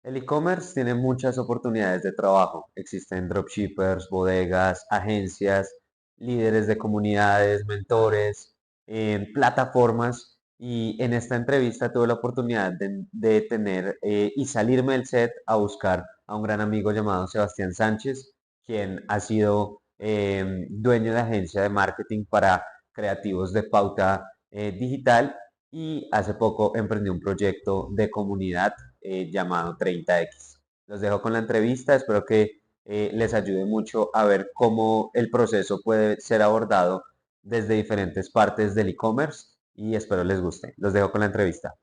El e-commerce tiene muchas oportunidades de trabajo. Existen dropshippers, bodegas, agencias, líderes de comunidades, mentores, plataformas. Y en esta entrevista tuve la oportunidad de tener y salirme del set a buscar a un gran amigo llamado Sebastián Sánchez, quien ha sido dueño de agencia de marketing para creativos de pauta digital y hace poco emprendió un proyecto de comunidad llamado 30X. Los dejo con la entrevista, espero que les ayude mucho a ver cómo el proceso puede ser abordado desde diferentes partes del e-commerce y espero les guste. Los dejo con la entrevista.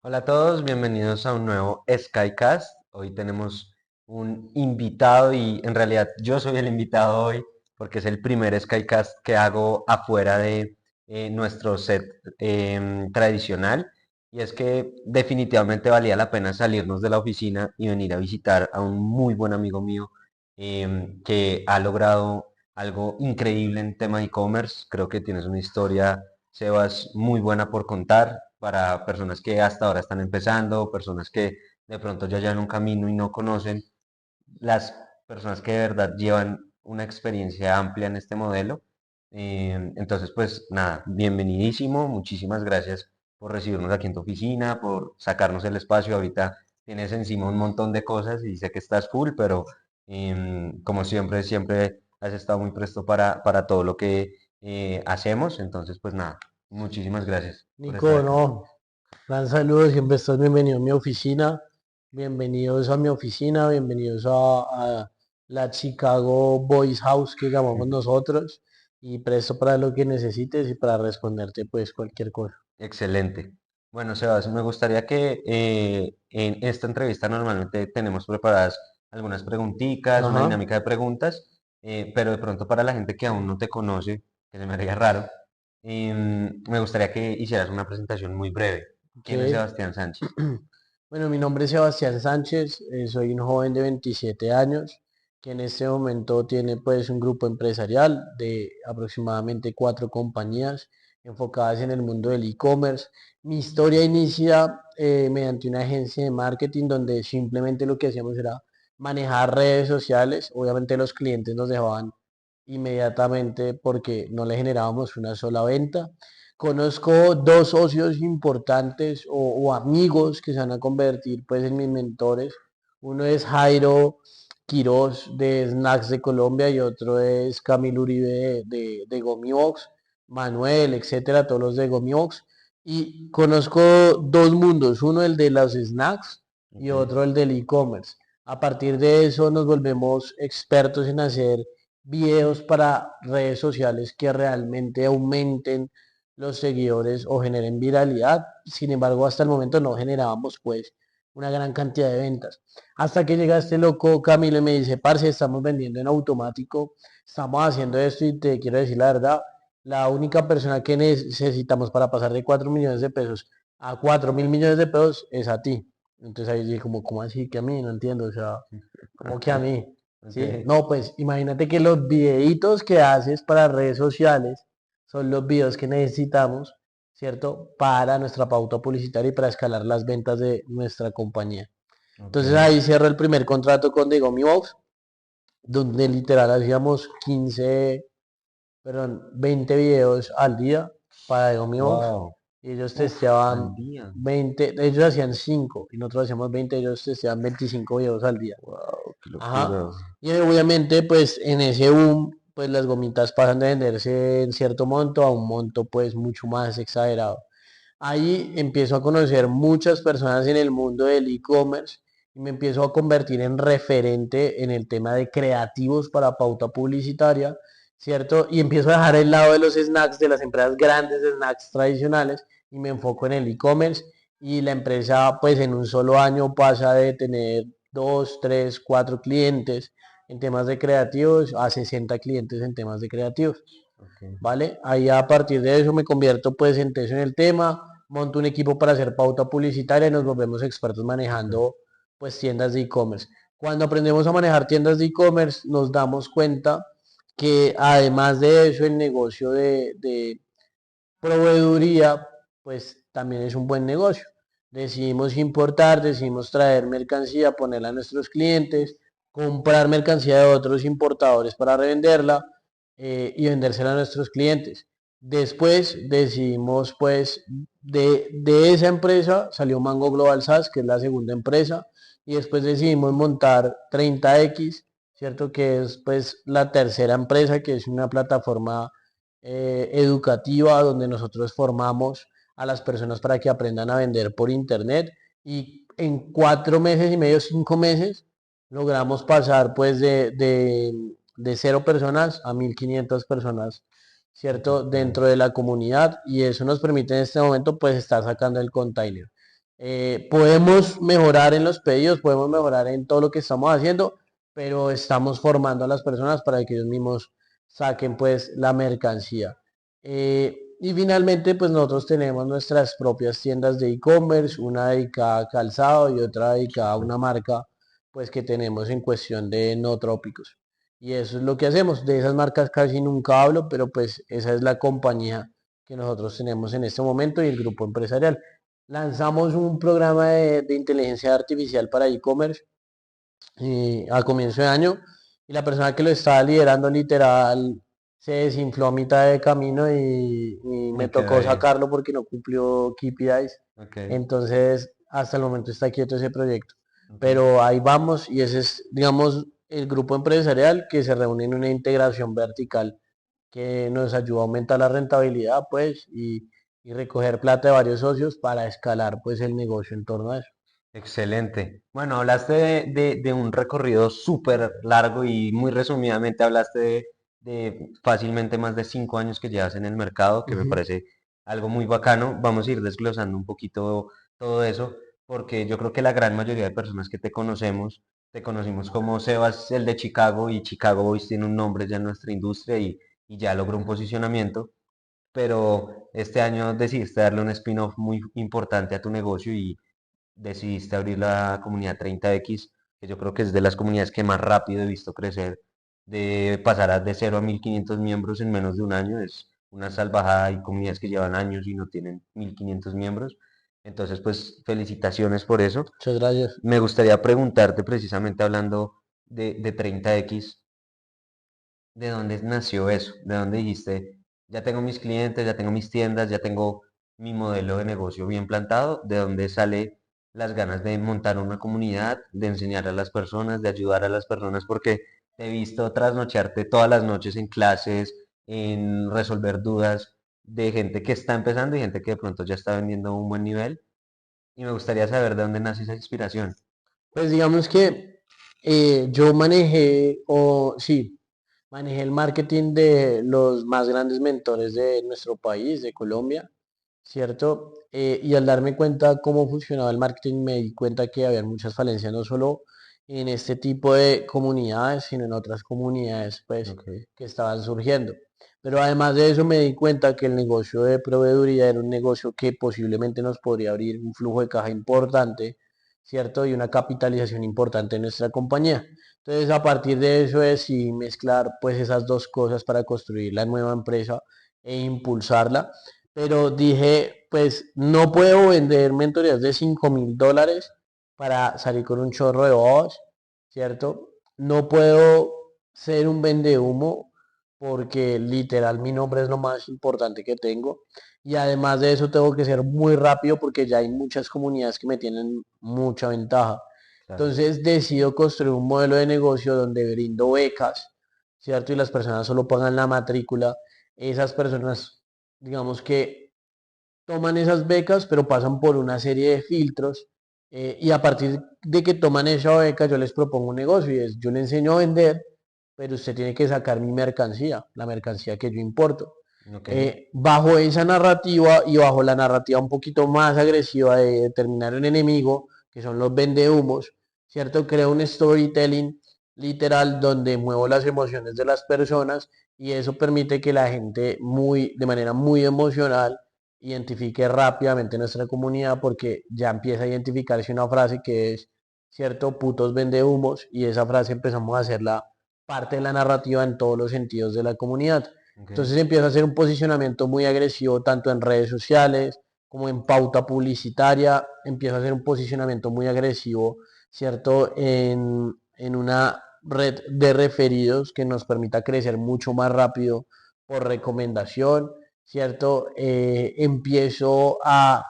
Hola a todos, bienvenidos a un nuevo Skycast. Hoy tenemos un invitado y en realidad yo soy el invitado hoy porque es el primer Skycast que hago afuera de nuestro set tradicional y es que definitivamente valía la pena salirnos de la oficina y venir a visitar a un muy buen amigo mío que ha logrado algo increíble en tema de e-commerce. Creo que tienes una historia, Sebas, muy buena por contar para personas que hasta ahora están empezando, personas que de pronto ya llevan un camino y no conocen, las personas que de verdad llevan una experiencia amplia en este modelo. Entonces, pues nada, bienvenidísimo, muchísimas gracias por recibirnos aquí en tu oficina, por sacarnos el espacio. Ahorita tienes encima un montón de cosas y sé que estás full, pero como siempre, siempre has estado muy presto para todo lo que hacemos. Entonces, pues nada, muchísimas gracias por estar Nico, acá. no, gran saludo, siempre estás bienvenido a mi oficina, bienvenidos a mi oficina, bienvenidos a la Chicago Boys House que llamamos nosotros y presto para lo que necesites y para responderte pues cualquier cosa. Excelente. Bueno, Sebas, me gustaría que en esta entrevista normalmente tenemos preparadas algunas preguntitas, una Ajá, dinámica de preguntas, pero de pronto para la gente que aún no te conoce, que se me haría raro, me gustaría que hicieras una presentación muy breve. ok. ¿Quién es Sebastián Sánchez? Bueno, mi nombre es Sebastián Sánchez, soy un joven de 27 años que en este momento tiene pues un grupo empresarial de aproximadamente 4 compañías enfocadas en el mundo del e-commerce. Mi historia inicia mediante una agencia de marketing donde simplemente lo que hacíamos era manejar redes sociales. Obviamente los clientes nos dejaban inmediatamente porque no le generábamos una sola venta. Conozco dos socios importantes o amigos que se van a convertir pues en mis mentores. Uno es Jairo Quiroz de Snacks de Colombia y otro es Camilo Uribe de Gomibox, Manuel, etcétera, todos los de Gomibox. Y conozco dos mundos, uno el de los snacks y Ok, otro el del e-commerce. A partir de eso nos volvemos expertos en hacer videos para redes sociales que realmente aumenten los seguidores o generen viralidad. Sin embargo, hasta el momento no generábamos pues una gran cantidad de ventas. Hasta que llega este loco Camilo y me dice, parce, estamos vendiendo en automático, estamos haciendo esto y te quiero decir la verdad, la única persona que necesitamos para pasar de 4 millones de pesos a 4.000 millones de pesos es a ti. Entonces ahí dije, como, ¿cómo así que a mí? No entiendo, o sea, ¿cómo que a mí? ok, ¿Sí? No, pues imagínate que los videitos que haces para redes sociales son los videos que necesitamos, ¿cierto? Para nuestra pauta publicitaria y para escalar las ventas de nuestra compañía. ok, Entonces ahí cierro el primer contrato con The Gummy Box, donde literal hacíamos 20 videos al día para The Gummy Box. wow, Y ellos uf, testeaban al día, 20, ellos hacían 5 y nosotros hacíamos 20, ellos testeaban 25 videos al día. wow, qué Ajá. locura. Y obviamente, pues en ese boom, pues las gomitas pasan de venderse en cierto monto a un monto pues mucho más exagerado. Ahí empiezo a conocer muchas personas en el mundo del e-commerce y me empiezo a convertir en referente en el tema de creativos para pauta publicitaria, ¿cierto? Y empiezo a dejar el lado de los snacks, de las empresas grandes de snacks tradicionales y me enfoco en el e-commerce y la empresa pues en un solo año pasa de tener 2, 3, 4 clientes en temas de creativos a 60 clientes en temas de creativos. Ok, ¿Vale? Ahí a partir de eso me convierto pues en teso en el tema, monto un equipo para hacer pauta publicitaria y nos volvemos expertos súper, manejando pues tiendas de e-commerce. Cuando aprendemos a manejar tiendas de e-commerce nos damos cuenta que además de eso el negocio de proveeduría pues también es un buen negocio. Decidimos importar, decidimos traer mercancía, ponerla a nuestros clientes, comprar mercancía de otros importadores para revenderla y vendérsela a nuestros clientes. Después decidimos, pues, de esa empresa salió Mango Global SaaS, que es la segunda empresa, y después decidimos montar 30X, ¿cierto? Que es, pues, la tercera empresa, que es una plataforma educativa donde nosotros formamos a las personas para que aprendan a vender por internet y en 4 meses y medio, 5 meses, logramos pasar pues de 0 personas a 1500 personas, ¿cierto? Ok. Dentro de la comunidad y eso nos permite en este momento pues estar sacando el container. Podemos mejorar en los pedidos, podemos mejorar en todo lo que estamos haciendo, pero estamos formando a las personas para que ellos mismos saquen pues la mercancía. Y finalmente, pues nosotros tenemos nuestras propias tiendas de e-commerce, una dedicada a calzado y otra dedicada a Súper. una marca, pues que tenemos en cuestión de no trópicos. Y eso es lo que hacemos. De esas marcas casi nunca hablo, pero pues esa es la compañía que nosotros tenemos en este momento y el grupo empresarial. Lanzamos un programa de inteligencia artificial para e-commerce a comienzo de año y la persona que lo estaba liderando literal se desinfló a mitad de camino y me Me quedó tocó bien. sacarlo porque no cumplió KPIs. Ok, Entonces, hasta el momento está quieto ese proyecto. ok. Pero ahí vamos y ese es, digamos, el grupo empresarial que se reúne en una integración vertical que nos ayuda a aumentar la rentabilidad, pues, y recoger plata de varios socios para escalar, pues, el negocio en torno a eso. Excelente. Bueno, hablaste de un recorrido súper largo y muy resumidamente hablaste de fácilmente más de 5 años que llevas en el mercado, que me Ujú. parece algo muy bacano. Vamos a ir desglosando un poquito todo eso, porque yo creo que la gran mayoría de personas que te conocimos como Sebas, el de Chicago, y Chicago Boys tiene un nombre ya en nuestra industria y ya logró un posicionamiento, pero este año decidiste darle un spin-off muy importante a tu negocio y decidiste abrir la comunidad 30X, que yo creo que es de las comunidades que más rápido he visto crecer, de pasar de 0 a 1500 miembros en menos de un año. Es una salvajada. Hay comunidades que llevan años y no tienen 1500 miembros. Entonces, pues felicitaciones por eso. Muchas gracias. Me gustaría preguntarte precisamente hablando de 30X, ¿de dónde nació eso? ¿De dónde dijiste, ya tengo mis clientes, ya tengo mis tiendas, ya tengo mi modelo de negocio bien plantado? ¿De dónde sale las ganas de montar una comunidad, de enseñar a las personas, de ayudar a las personas? Porque te he visto trasnocharte todas las noches en clases, en resolver dudas de gente que está empezando y gente que de pronto ya está vendiendo a un buen nivel. Y me gustaría saber de dónde nace esa inspiración. Pues digamos que yo manejé, o sí, manejé el marketing de los más grandes mentores de nuestro país, de Colombia, ¿cierto? Y al darme cuenta cómo funcionaba el marketing, me di cuenta que había muchas falencias, no solo en este tipo de comunidades, sino en otras comunidades, pues, Ok, que estaban surgiendo. Pero además de eso me di cuenta que el negocio de proveeduría era un negocio que posiblemente nos podría abrir un flujo de caja importante, ¿cierto? Y una capitalización importante en nuestra compañía. Entonces, a partir de eso decidí mezclar pues esas dos cosas para construir la nueva empresa e impulsarla. Pero dije, pues no puedo vender mentorías de $5000 para salir con un chorro de voz, ¿cierto? No puedo ser un vendehumo porque literal mi nombre es lo más importante que tengo. Y además de eso tengo que ser muy rápido porque ya hay muchas comunidades que me tienen mucha ventaja. claro. Entonces decido construir un modelo de negocio donde brindo becas, ¿cierto? Y las personas solo pagan la matrícula. Esas personas, digamos que toman esas becas, pero pasan por una serie de filtros. Y a partir de que toman esa beca, yo les propongo un negocio y es, yo le enseño a vender, pero usted tiene que sacar mi mercancía, la mercancía que yo importo. Ok, Bajo esa narrativa y bajo la narrativa un poquito más agresiva de determinar un enemigo, que son los vendehumos, ¿cierto? Creo un storytelling literal donde muevo las emociones de las personas y eso permite que la gente de manera muy emocional identifique rápidamente nuestra comunidad porque ya empieza a identificarse una frase que es, ¿cierto? Putos vendehumos y esa frase empezamos a hacerla parte de la narrativa en todos los sentidos de la comunidad. ok. Entonces empieza a hacer un posicionamiento muy agresivo tanto en redes sociales como en pauta publicitaria, empiezo a hacer un posicionamiento muy agresivo, ¿cierto? En una red de referidos que nos permita crecer mucho más rápido por recomendación, ¿cierto? Empiezo a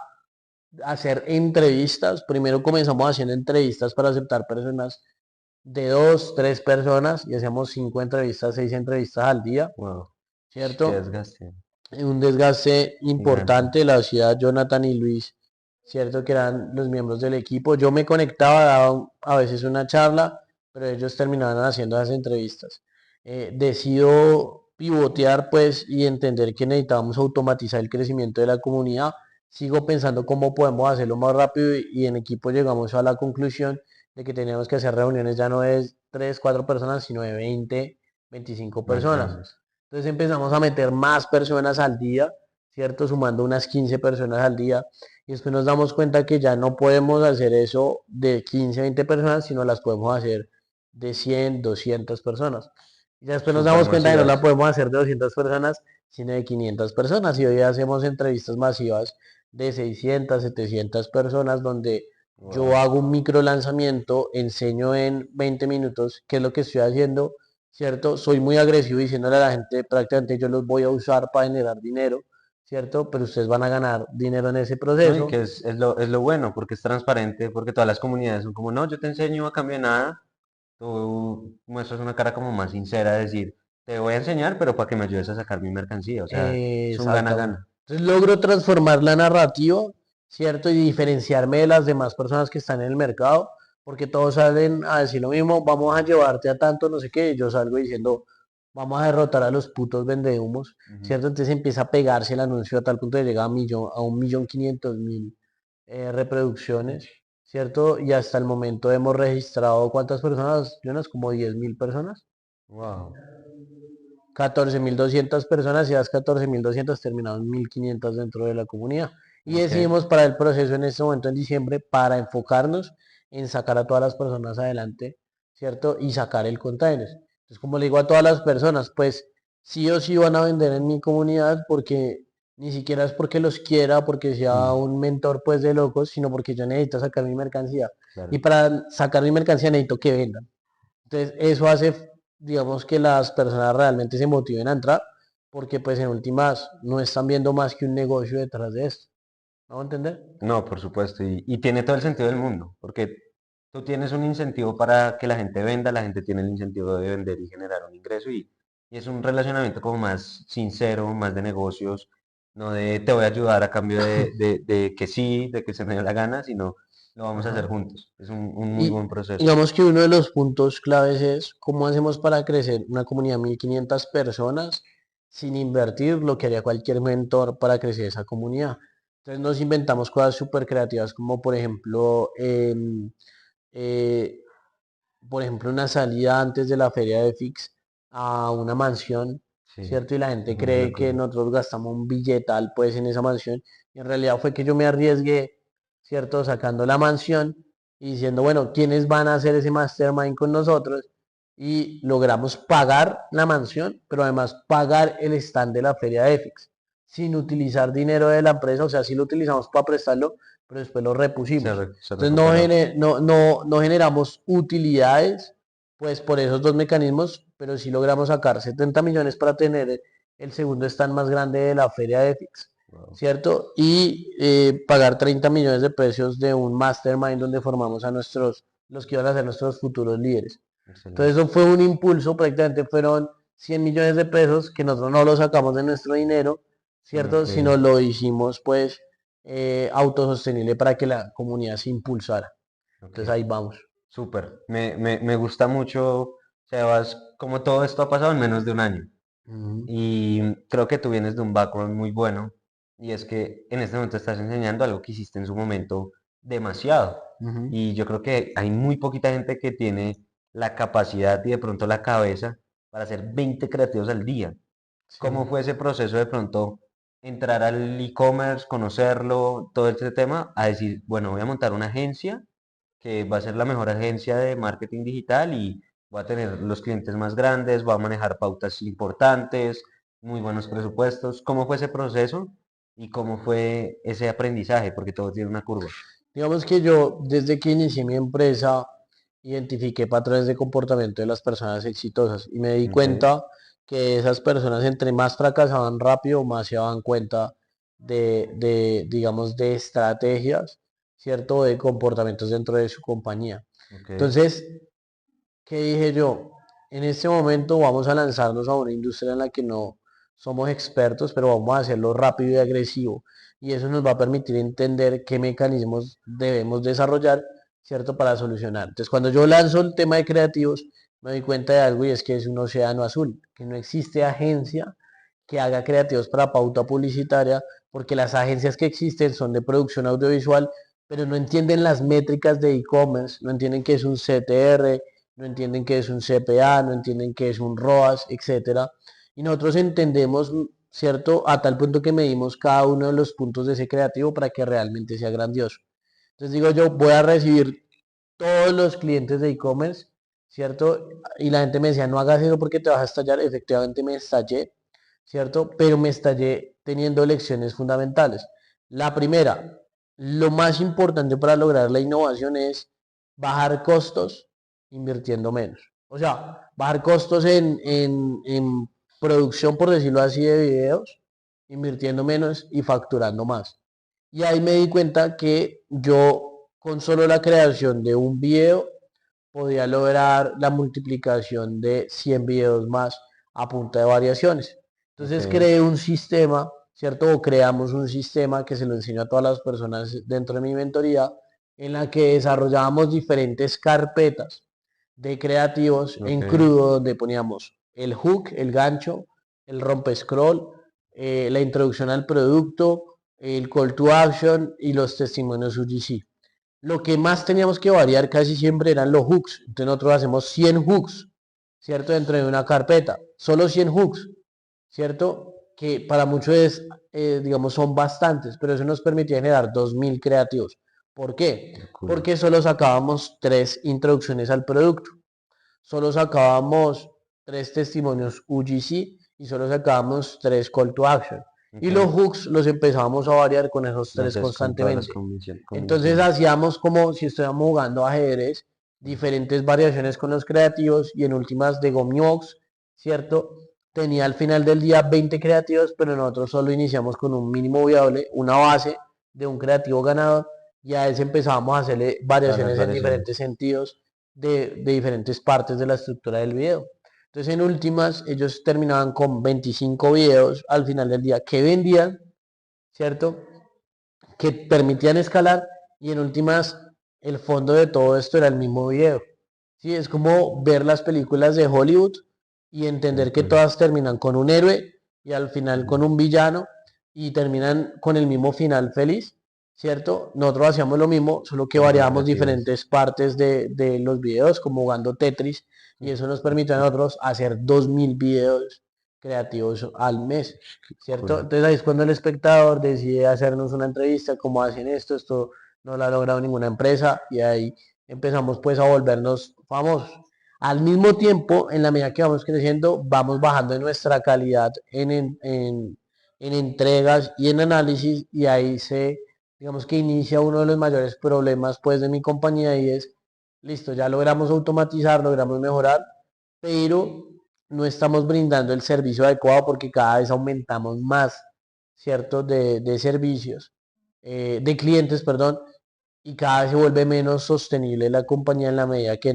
hacer entrevistas. Primero comenzamos haciendo entrevistas para aceptar personas de dos, tres personas y hacíamos 5 entrevistas, 6 entrevistas al día, Wow. Qué ¿cierto? desgaste Un desgaste gigante. importante, la hacía Jonathan y Luis, ¿cierto? Que eran los miembros del equipo. Yo me conectaba, daba a veces una charla, pero ellos terminaban haciendo las entrevistas. Decido pivotear pues y entender que necesitábamos automatizar el crecimiento de la comunidad. Sigo pensando cómo podemos hacerlo más rápido y en equipo llegamos a la conclusión de que teníamos que hacer reuniones ya no de 3 4 personas, sino de 20 25 Más personas. grandes. Entonces empezamos a meter más personas al día, ¿cierto? Sumando unas 15 personas al día. Y después nos damos cuenta que ya no podemos hacer eso de 15, 20 personas, sino las podemos hacer de 100, 200 personas. Y ya después nos Súper damos cuenta que no la masivas. podemos hacer de 200 personas, sino de 500 personas. Y hoy hacemos entrevistas masivas de 600, 700 personas, donde yo Wow. hago un micro lanzamiento, enseño en 20 minutos qué es lo que estoy haciendo, ¿cierto? Soy muy agresivo diciéndole a la gente, prácticamente yo los voy a usar para generar dinero, ¿cierto? Pero ustedes van a ganar dinero en ese No, y proceso. que es lo bueno, porque es transparente, porque todas las comunidades son como, no, yo te enseño a cambio de nada. Tú muestras una cara como más sincera, de decir, te voy a enseñar, pero para que me ayudes a sacar mi mercancía. O sea, es un Exactamente. gana-gana. Entonces logro transformar la narrativa, ¿cierto? Y diferenciarme de las demás personas que están en el mercado, porque todos salen a decir lo mismo, vamos a llevarte a tanto, no sé qué, y yo salgo diciendo, vamos a derrotar a los putos vendehumos, Ujú. ¿cierto? Entonces empieza a pegarse el anuncio a tal punto de llegar a 1.500.000 reproducciones, ¿cierto? Y hasta el momento hemos registrado, ¿cuántas personas, Jonas? Como 10.000 personas. Wow. 14.200 personas y las 14.200 terminaron 1.500 dentro de la comunidad. Y Ok. decidimos para el proceso en este momento en diciembre para enfocarnos en sacar a todas las personas adelante, ¿cierto? Y sacar el container. Entonces, como le digo a todas las personas, pues sí o sí van a vender en mi comunidad porque ni siquiera es porque los quiera, porque sea Mm, un mentor pues de locos, sino porque yo necesito sacar mi mercancía. Y claro. para sacar mi mercancía necesito que vendan. Entonces, eso hace, digamos, que las personas realmente se motiven a entrar, porque pues en últimas no están viendo más que un negocio detrás de esto. ¿No a entender? No, por supuesto. Y tiene todo el sentido del mundo, porque tú tienes un incentivo para que la gente venda, la gente tiene el incentivo de vender y generar un ingreso, y es un relacionamiento como más sincero, más de negocios, no de te voy a ayudar a cambio de que sí, de que se me dé la gana, sino lo vamos a hacer Ajá. juntos. Es un muy Y buen proceso. digamos que uno de los puntos claves es cómo hacemos para crecer una comunidad de 1.500 personas sin invertir lo que haría cualquier mentor para crecer esa comunidad. Entonces nos inventamos cosas súper creativas como eh, por ejemplo, una salida antes de la feria de Fix a una mansión, Sí, ¿cierto? Y la es gente una cree que locura. nosotros gastamos un billetal pues en esa mansión. Y en realidad fue que yo me arriesgué, ¿cierto? Sacando la mansión y diciendo, bueno, ¿quiénes van a hacer ese mastermind con nosotros? Y logramos pagar la mansión, pero además pagar el stand de la feria de Fix sin utilizar dinero de la empresa, o sea, sí lo utilizamos para prestarlo, pero después lo repusimos. Se Entonces no, recuperó. no generamos utilidades pues por esos dos mecanismos, pero sí logramos sacar 70 millones para tener el segundo stand más grande de la feria de Fix, Wow, ¿cierto? Y pagar 30 millones de pesos de un mastermind donde formamos a los que iban a ser nuestros futuros líderes. Entonces excelente. eso fue un impulso, prácticamente fueron 100 millones de pesos que nosotros no los sacamos de nuestro dinero, Sino ¿cierto? que, Sino lo hicimos pues autosostenible para que la comunidad se impulsara. ok. Entonces ahí vamos. Súper. Me gusta mucho, Sebas, como todo esto ha pasado en menos de un año. Ujú, Y creo que tú vienes de un background muy bueno. Y es que en este momento estás enseñando algo que hiciste en su momento demasiado. ujú. Y yo creo que hay muy poquita gente que tiene la capacidad y de pronto la cabeza para hacer 20 creativos al día. Sí. ¿Cómo fue ese proceso de pronto entrar al e-commerce, conocerlo, todo este tema, a decir, bueno, voy a montar una agencia que va a ser la mejor agencia de marketing digital y voy a tener los clientes más grandes, voy a manejar pautas importantes, muy buenos presupuestos? ¿Cómo fue ese proceso? y cómo fue ese aprendizaje, porque todo tiene una curva. Digamos que yo, desde que inicié mi empresa, identifiqué patrones de comportamiento de las personas exitosas y me di Ok, cuenta que esas personas, entre más fracasaban rápido, más se daban cuenta digamos, de estrategias, ¿cierto? De comportamientos dentro de su compañía. ok, Entonces, ¿qué dije yo? En este momento vamos a lanzarnos a una industria en la que no somos expertos, pero vamos a hacerlo rápido y agresivo. Y eso nos va a permitir entender qué mecanismos debemos desarrollar, ¿cierto? Para solucionar. Entonces, cuando yo lanzo el tema de creativos, me doy cuenta de algo y es que es un océano azul, que no existe agencia que haga creativos para pauta publicitaria, porque las agencias que existen son de producción audiovisual, pero no entienden las métricas de e-commerce, no entienden qué es un CTR, no entienden qué es un CPA, no entienden qué es un ROAS, etcétera. Y nosotros entendemos, ¿cierto? A tal punto que medimos cada uno de los puntos de ese creativo para que realmente sea grandioso. Entonces digo yo, voy a recibir todos los clientes de e-commerce, ¿cierto? Y la gente me decía, no hagas eso porque te vas a estallar. Efectivamente me estallé, ¿cierto? Pero me estallé teniendo lecciones fundamentales. La primera, lo más importante para lograr la innovación es bajar costos invirtiendo menos. O sea, bajar costos en producción, por decirlo así, de videos, invirtiendo menos y facturando más. Y ahí me di cuenta que yo con solo la creación de un video podía lograr la multiplicación de 100 videos más a punta de variaciones. ok, Entonces creé un sistema, ¿cierto? O creamos un sistema que se lo enseño a todas las personas dentro de mi mentoría, en la que desarrollábamos diferentes carpetas de creativos ok, en crudo, donde poníamos el hook, el gancho, el rompe scroll, la introducción al producto, el call to action y los testimonios UGC. Lo que más teníamos que variar casi siempre eran los hooks. Entonces nosotros hacemos 100 hooks, ¿cierto? Dentro de una carpeta. Solo 100 hooks, ¿cierto? Que para muchos es, digamos, son bastantes, pero eso nos permitía generar 2000 creativos. ¿Por qué? qué cool. Porque solo sacábamos 3 introducciones al producto. Solo sacábamos 3 testimonios UGC y solo sacábamos 3 call to action. Y Ok, los hooks los empezábamos a variar con esos lo 3 haces con todas las constantemente. Entonces combinaciones. hacíamos como si estuviéramos jugando ajedrez, diferentes variaciones con los creativos y en últimas de Gomiox, ¿cierto? Tenía al final del día 20 creativos, pero nosotros solo iniciamos con un mínimo viable, una base de un creativo ganador y a ese empezábamos a hacerle Todas las variaciones en diferentes variaciones. sentidos de diferentes partes de la estructura del video. Entonces en últimas ellos terminaban con 25 videos al final del día que vendían, ¿cierto? Que permitían escalar y en últimas el fondo de todo esto era el mismo video. ¿Sí? Es como ver las películas de Hollywood y entender que Ok, todas terminan con un héroe y al final con mm, un villano y terminan con el mismo final feliz, ¿cierto? Nosotros hacíamos lo mismo, solo que pero con variábamos creativos. diferentes partes de los videos, como jugando Tetris, y eso nos permite a nosotros hacer 2000 videos creativos al mes. Qué ¿Cierto? cool. Entonces ahí es cuando el espectador decide hacernos una entrevista, cómo hacen esto no lo ha logrado ninguna empresa y ahí empezamos pues a volvernos famosos. Al mismo tiempo, en la medida que vamos creciendo, vamos bajando en nuestra calidad en entregas y en análisis y ahí digamos que inicia uno de los mayores problemas pues de mi compañía y es, listo, ya logramos automatizar, logramos mejorar, pero no estamos brindando el servicio adecuado porque cada vez aumentamos más, ¿cierto? De servicios, de clientes, perdón, y cada vez se vuelve menos sostenible la compañía en la medida que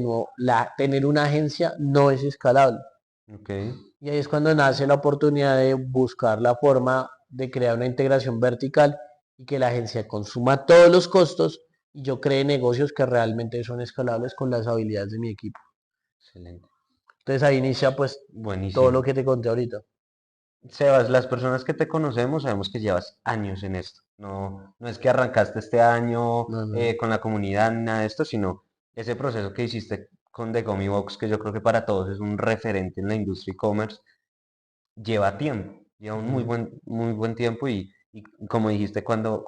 tener una agencia no es escalable. Ok, Y ahí es cuando nace la oportunidad de buscar la forma de crear una integración vertical y que la agencia consuma todos los costos y yo cree negocios que realmente son escalables con las habilidades de mi equipo. excelente. Entonces ahí inicia pues todo lo Buenísimo. que te conté ahorita. Sebas, las personas que te conocemos sabemos que llevas años en esto. No, no es que arrancaste este año No, no. con la comunidad, ni nada de esto, sino ese proceso que hiciste con The Gummy Box, que yo creo que para todos es un referente en la industria e-commerce, lleva tiempo, lleva un Ujú. muy buen tiempo y como dijiste cuando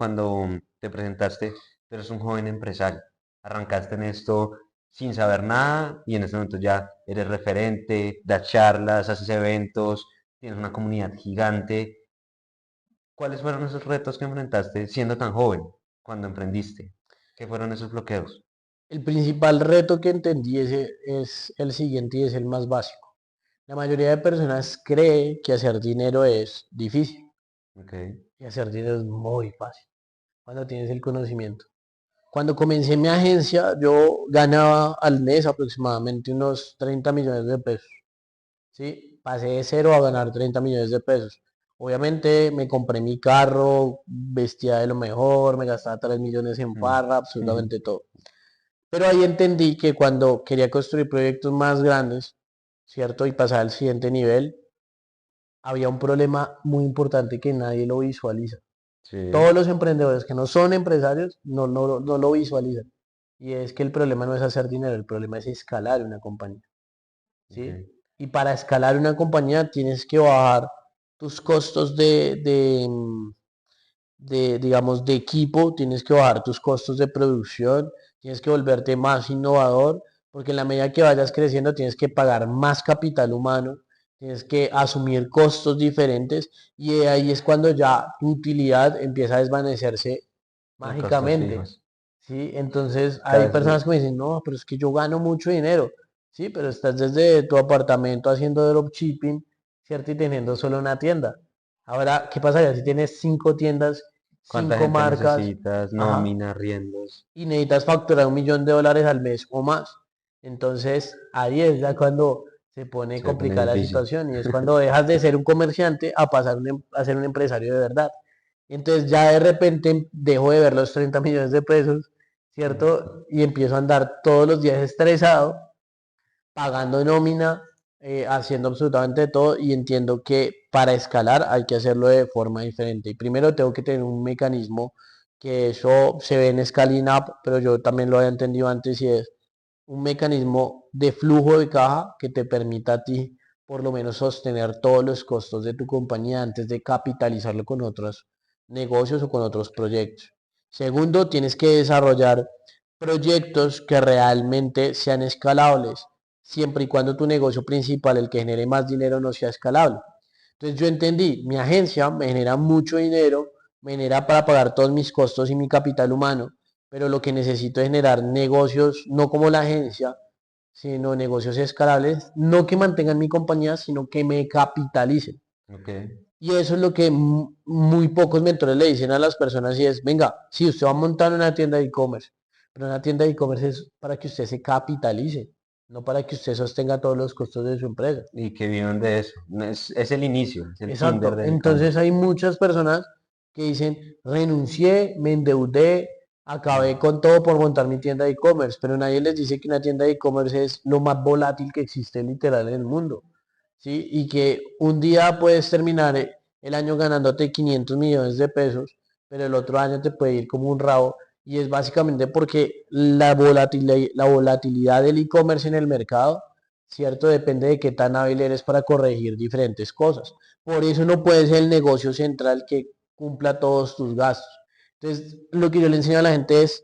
te presentaste, tú eres un joven empresario. Arrancaste en esto sin saber nada y en este momento ya eres referente, das charlas, haces eventos, tienes una comunidad gigante. ¿Cuáles fueron esos retos que enfrentaste siendo tan joven cuando emprendiste? ¿Qué fueron esos bloqueos? El principal reto que entendí es el siguiente y es el más básico. La mayoría de personas cree que hacer dinero es difícil Ok. y hacer dinero es muy fácil cuando tienes el conocimiento. Cuando comencé mi agencia, yo ganaba al mes aproximadamente unos 30 millones de pesos. ¿Sí? Pasé de cero a ganar 30 millones de pesos. Obviamente me compré mi carro, vestía de lo mejor, me gastaba 3 millones en Mm. farra, absolutamente todo. Pero ahí entendí que cuando quería construir proyectos más grandes, ¿cierto? Y pasar al siguiente nivel, había un problema muy importante que nadie lo visualiza. Todos Sí, los emprendedores que no son empresarios no lo visualizan. Y es que el problema no es hacer dinero, el problema es escalar una compañía. ok. ¿Sí? Y para escalar una compañía tienes que bajar tus costos digamos, de equipo, tienes que bajar tus costos de producción, tienes que volverte más innovador, porque en la medida que vayas creciendo tienes que pagar más capital humano, tienes que asumir costos diferentes y ahí es cuando ya tu utilidad empieza a desvanecerse En costos mágicamente. fijos. ¿Sí? Entonces hay Casi. personas que me dicen, no, pero es que yo gano mucho dinero. Sí, pero estás desde tu apartamento haciendo dropshipping, ¿cierto? Y teniendo solo una tienda. Ahora, ¿qué pasaría si tienes cinco tiendas, ¿Cuánta cinco gente marcas, necesitas? ajá, Nómina, arriendos. y necesitas facturar $1 millón al mes o más? Entonces, ahí es ya cuando se pone Se pone complicada la difícil. situación y es cuando dejas de ser un comerciante a pasar a ser un empresario de verdad. Entonces ya de repente dejo de ver los 30 millones de pesos, ¿cierto? Y empiezo a andar todos los días estresado, pagando nómina, haciendo absolutamente todo y entiendo que para escalar hay que hacerlo de forma diferente. Y primero tengo que tener un mecanismo que eso se ve en Scaling Up, pero yo también lo había entendido antes y es un mecanismo de flujo de caja que te permita a ti por lo menos sostener todos los costos de tu compañía antes de capitalizarlo con otros negocios o con otros proyectos. Segundo, tienes que desarrollar proyectos que realmente sean escalables, siempre y cuando tu negocio principal, el que genere más dinero, no sea escalable. Entonces yo entendí, mi agencia me genera mucho dinero, me genera para pagar todos mis costos y mi capital humano, pero lo que necesito es generar negocios, no como la agencia, sino negocios escalables, no que mantengan mi compañía, sino que me capitalicen. Ok. Y eso es lo que muy pocos mentores le dicen a las personas y es, venga, si usted va a montar una tienda de e-commerce, pero una tienda de e-commerce es para que usted se capitalice, no para que usted sostenga todos los costos de su empresa. Y que vivan de eso. No, es el inicio, es el kinder Exacto. del Entonces e-commerce. hay muchas personas que dicen, renuncié, me endeudé, acabé Mm. con todo por montar mi tienda de e-commerce, pero nadie les dice que una tienda de e-commerce es lo más volátil que existe literal en el mundo, ¿sí? Y que un día puedes terminar el año ganándote 500 millones de pesos, pero el otro año te puede ir como un rabo. Y es básicamente porque la volatilidad del e-commerce en el mercado, ¿cierto? Depende de qué tan hábil eres para corregir diferentes cosas. Por eso no puede ser el negocio central que cumpla todos tus gastos. Entonces, lo que yo le enseño a la gente es,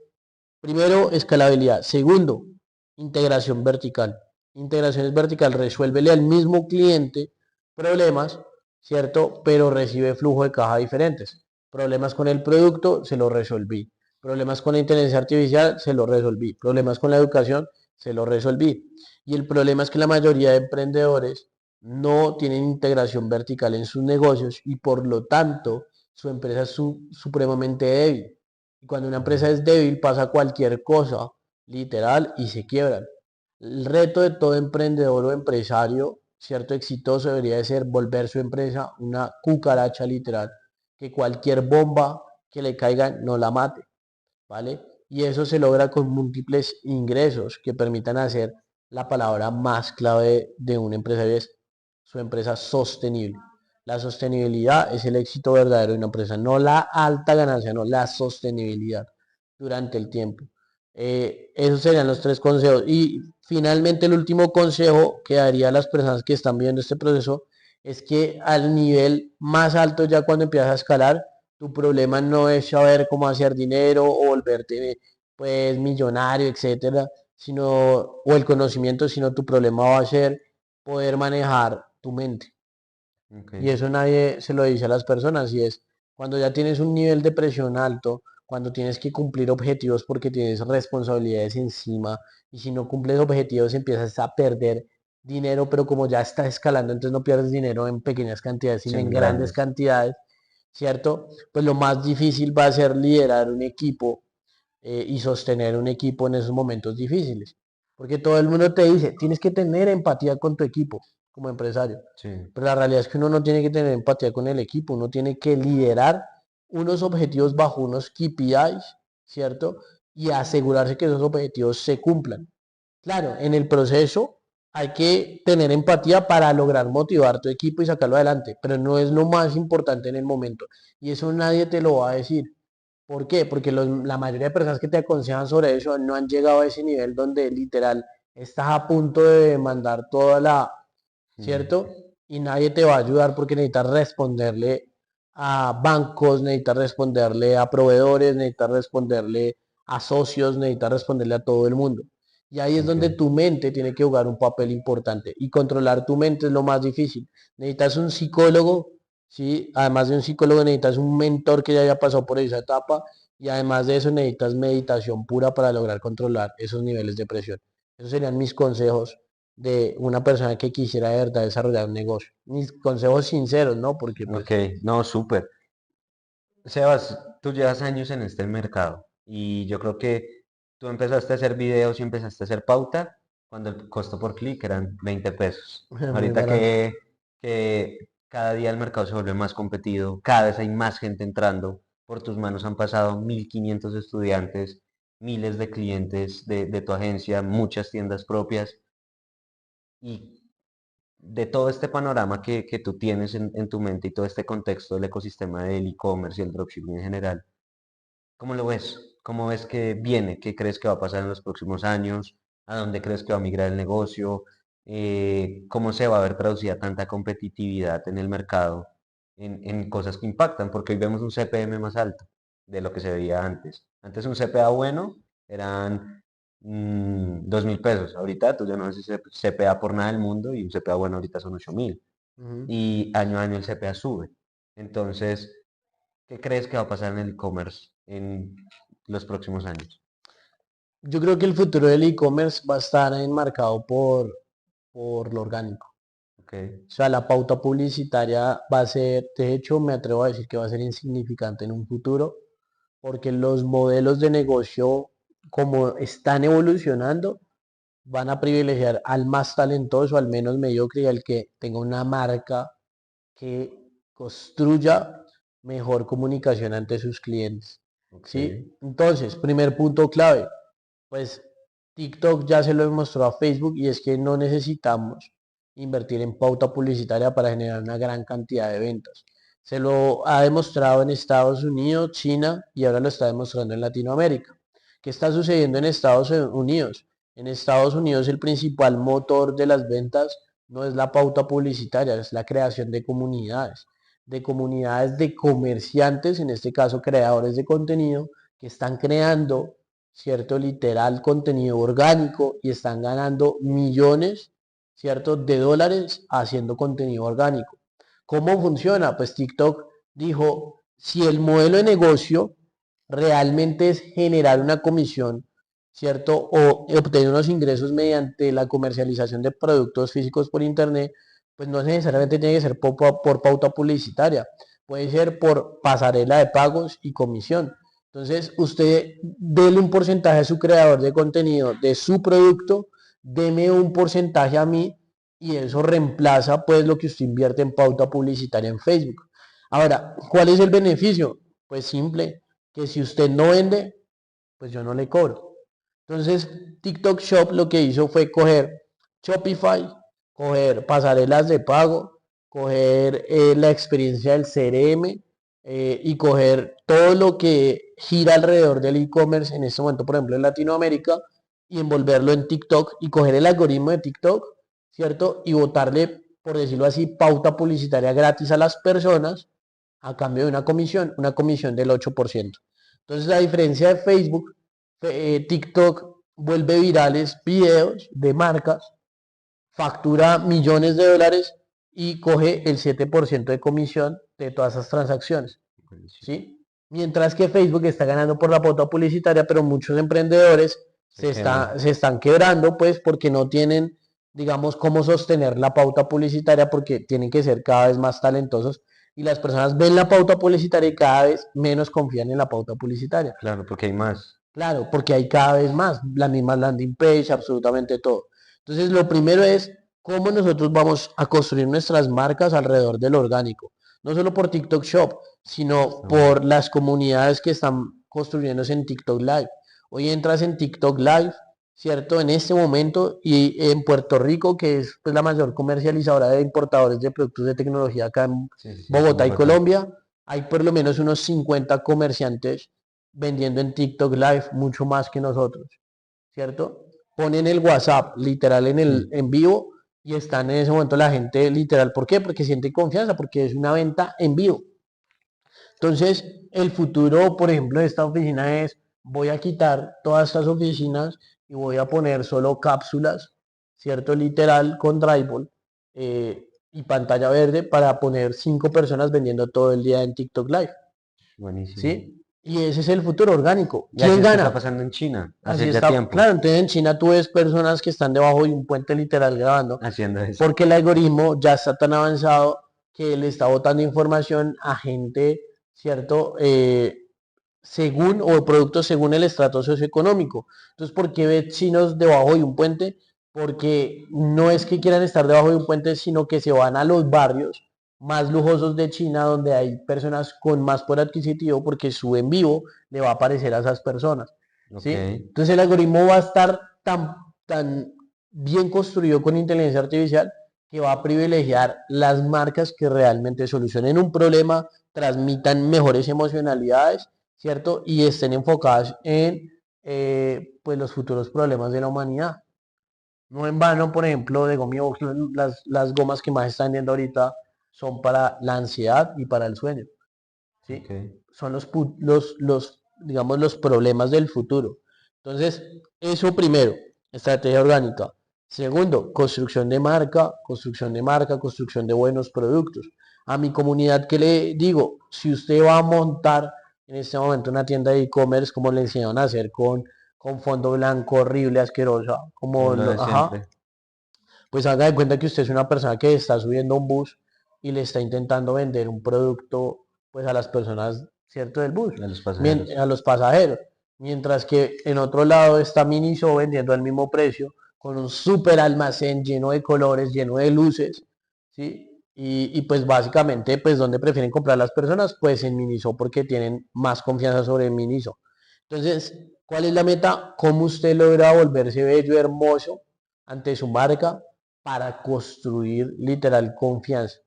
primero, escalabilidad. Segundo, integración vertical. Integración vertical, resuélvele al mismo cliente problemas, ¿cierto? Pero recibe flujo de caja diferentes. Problemas con el producto, se lo resolví. Problemas con la inteligencia artificial, se lo resolví. Problemas con la educación, se lo resolví. Y el problema es que la mayoría de emprendedores no tienen integración vertical en sus negocios y por lo tanto su empresa es supremamente débil. Y cuando una empresa es débil pasa cualquier cosa, literal, y se quiebran. El reto de todo emprendedor o empresario, cierto, exitoso, debería de ser volver su empresa una cucaracha literal, que cualquier bomba que le caiga no la mate, ¿vale? Y eso se logra con múltiples ingresos que permitan hacer la palabra más clave de un empresario es su empresa sostenible. La sostenibilidad es el éxito verdadero de una empresa, no la alta ganancia, no la sostenibilidad durante el tiempo. Esos serían los tres consejos. Y finalmente el último consejo que daría a las personas que están viendo este proceso es que al nivel más alto, ya cuando empiezas a escalar, tu problema no es saber cómo hacer dinero o volverte pues millonario, etcétera, sino o el conocimiento, sino tu problema va a ser poder manejar tu mente. Ok. Y eso nadie se lo dice a las personas y es Cuando ya tienes un nivel de presión alto, cuando tienes que cumplir objetivos porque tienes responsabilidades encima y si no cumples objetivos empiezas a perder dinero, pero como ya está escalando, entonces no pierdes dinero en pequeñas cantidades, sino en sin grandes grandes. cantidades, ¿cierto? Pues lo más difícil va a ser liderar un equipo y sostener un equipo en esos momentos difíciles. Porque todo el mundo te dice, tienes que tener empatía con tu equipo como empresario. Sí, Pero la realidad es que uno no tiene que tener empatía con el equipo, uno tiene que liderar unos objetivos bajo unos KPIs, ¿cierto? Y asegurarse que esos objetivos se cumplan. Claro, en el proceso hay que tener empatía para lograr motivar tu equipo y sacarlo adelante, pero no es lo más importante en el momento. Y eso nadie te lo va a decir. ¿Por qué? Porque la mayoría de personas que te aconsejan sobre eso no han llegado a ese nivel donde literal estás a punto de mandar toda la, mm, ¿cierto? Y nadie te va a ayudar porque necesitas responderle a bancos, necesitas responderle a proveedores, necesitas responderle a socios, necesitas responderle a todo el mundo. Y ahí es ok, donde tu mente tiene que jugar un papel importante. Y controlar tu mente es lo más difícil. Necesitas un psicólogo, ¿sí? Además de un psicólogo necesitas un mentor que ya haya pasado por esa etapa. Y además de eso necesitas meditación pura para lograr controlar esos niveles de presión. Esos serían mis consejos de una persona que quisiera de verdad desarrollar un negocio. Mis consejos sinceros, ¿no? Porque ok, pues, no, súper. Sebas, tú llevas años en este mercado y yo creo que tú empezaste a hacer videos y empezaste a hacer pauta cuando el costo por clic eran 20 pesos. muy Ahorita barato. que cada día el mercado se vuelve más competido, cada vez hay más gente entrando, por tus manos han pasado 1.500 estudiantes, miles de clientes de tu agencia, muchas tiendas propias y de todo este panorama que tú tienes en tu mente y todo este contexto del ecosistema del e-commerce y el dropshipping en general. ¿Cómo lo ves? ¿Cómo ves que viene? ¿Qué crees que va a pasar en los próximos años? ¿A dónde crees que va a migrar el negocio? ¿Cómo se va a ver traducida tanta competitividad en el mercado en cosas que impactan? Porque hoy vemos un CPM más alto de lo que se veía antes. Antes un CPA bueno eran 2.000 pesos. Ahorita tú ya no ves CPA por nada del mundo y un CPA bueno ahorita son 8.000. Ujú. Y año a año el CPA sube. Entonces, ¿qué crees que va a pasar en el e-commerce en los próximos años? Yo creo que el futuro del e-commerce va a estar enmarcado por lo orgánico. Ok, O sea, la pauta publicitaria va a ser, de hecho, me atrevo a decir que va a ser insignificante en un futuro, porque los modelos de negocio, como están evolucionando, van a privilegiar al más talentoso, al menos mediocre y al que tenga una marca que construya mejor comunicación ante sus clientes. ok, ¿Sí? Entonces, primer punto clave, pues TikTok ya se lo demostró a Facebook y es que no necesitamos invertir en pauta publicitaria para generar una gran cantidad de ventas. Se lo ha demostrado en Estados Unidos, China y ahora lo está demostrando en Latinoamérica. ¿Qué está sucediendo en Estados Unidos? En Estados Unidos el principal motor de las ventas no es la pauta publicitaria, es la creación de comunidades de comerciantes, en este caso creadores de contenido, que están creando cierto literal contenido orgánico y están ganando millones, cierto, de dólares haciendo contenido orgánico. ¿Cómo funciona? Pues TikTok dijo, si el modelo de negocio realmente es generar una comisión, ¿cierto? O obtener unos ingresos mediante la comercialización de productos físicos por internet, pues no necesariamente tiene que ser por pauta publicitaria, puede ser por pasarela de pagos y comisión. Entonces, usted dele un porcentaje a su creador de contenido de su producto, deme un porcentaje a mí y eso reemplaza pues lo que usted invierte en pauta publicitaria en Facebook. Ahora, ¿cuál es el beneficio? Pues simple, que si usted no vende, pues yo no le cobro. Entonces, TikTok Shop lo que hizo fue coger Shopify, coger pasarelas de pago, coger la experiencia del CRM y coger todo lo que gira alrededor del e-commerce en este momento, por ejemplo, en Latinoamérica, y envolverlo en TikTok y coger el algoritmo de TikTok, ¿cierto? Y botarle, por decirlo así, pauta publicitaria gratis a las personas a cambio de una comisión del 8%. Entonces, a diferencia de Facebook, TikTok vuelve virales videos de marcas, factura millones de dólares y coge el 7% de comisión de todas esas transacciones. Buenísimo. ¿sí? Mientras que Facebook está ganando por la pauta publicitaria, pero muchos emprendedores Se queman. se están quebrando, pues, porque no tienen, digamos, cómo sostener la pauta publicitaria, porque tienen que ser cada vez más talentosos y las personas ven la pauta publicitaria y cada vez menos confían en la pauta publicitaria. Claro, porque hay más. Claro, porque hay cada vez más, la misma landing page, absolutamente todo. Entonces, lo primero es cómo nosotros vamos a construir nuestras marcas alrededor del orgánico. No solo por TikTok Shop, sino Está bueno. por las comunidades que están construyéndose en TikTok Live. Hoy entras en TikTok Live, ¿cierto? En este momento y en Puerto Rico, que es pues, la mayor comercializadora de importadores de productos de tecnología acá en Sí, sí, sí, en Bogotá y Bogotá. Colombia, hay por lo menos unos 50 comerciantes vendiendo en TikTok Live mucho más que nosotros, ¿cierto? Ponen el WhatsApp literal en el Mm, en vivo y están en ese momento la gente literal. ¿Por qué? Porque siente confianza, porque es una venta en vivo. Entonces, el futuro, por ejemplo, de esta oficina es, voy a quitar todas estas oficinas y voy a poner solo cápsulas, ¿cierto? Literal con drywall y pantalla verde para poner 5 personas vendiendo todo el día en TikTok Live. buenísimo. ¿Sí? Y ese es el futuro orgánico. Y así ¿Quién es que está gana? pasando en China, Así hace ya está. tiempo, Claro, entonces en China tú ves personas que están debajo de un puente literal grabando, haciendo eso. porque el algoritmo ya está tan avanzado que le está botando información a gente, ¿cierto? Según, o productos según el estrato socioeconómico. Entonces, ¿por qué ves chinos debajo de un puente? Porque no es que quieran estar debajo de un puente, sino que se van a los barrios más lujosos de China, donde hay personas con más poder adquisitivo, porque su en vivo le va a aparecer a esas personas. Ok, ¿Sí? Entonces el algoritmo va a estar tan bien construido con inteligencia artificial que va a privilegiar las marcas que realmente solucionen un problema, transmitan mejores emocionalidades, ¿cierto? Y estén enfocadas en pues los futuros problemas de la humanidad. No en vano, por ejemplo, de Gomibox, las gomas que más están vendiendo ahorita son para la ansiedad y para el sueño. ok. ¿Sí? Son digamos, los problemas del futuro. Entonces, eso primero, estrategia orgánica. Segundo, construcción de marca, construcción de buenos productos. A mi comunidad, ¿qué le digo? Si usted va a montar en este momento una tienda de e-commerce, como le enseñaron a hacer con fondo blanco horrible, asquerosa, Como lo de ajá, siempre, pues haga de cuenta que usted es una persona que está subiendo un bus y le está intentando vender un producto pues a las personas, ¿cierto? Del bus, a los pasajeros. a los pasajeros. Mientras que en otro lado está Miniso vendiendo al mismo precio, con un super almacén lleno de colores, lleno de luces, ¿sí? Y pues básicamente, pues donde prefieren comprar las personas, pues en Miniso porque tienen más confianza sobre Miniso. Entonces, ¿cuál es la meta? ¿Cómo usted logra volverse bello, hermoso ante su marca para construir literal confianza?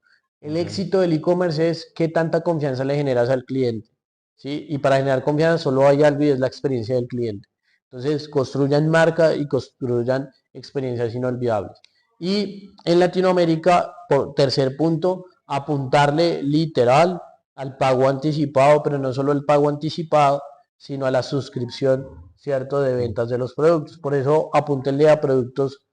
El Ok, éxito del e-commerce es qué tanta confianza le generas al cliente, ¿sí? Y para generar confianza solo hay algo y es la experiencia del cliente. Entonces, construyan marca y construyan experiencias inolvidables. Y en Latinoamérica, por tercer punto, apuntarle literal al pago anticipado, pero no solo el pago anticipado, sino a la suscripción, ¿cierto?, de sí. ventas de los productos. Por eso apúntenle a productos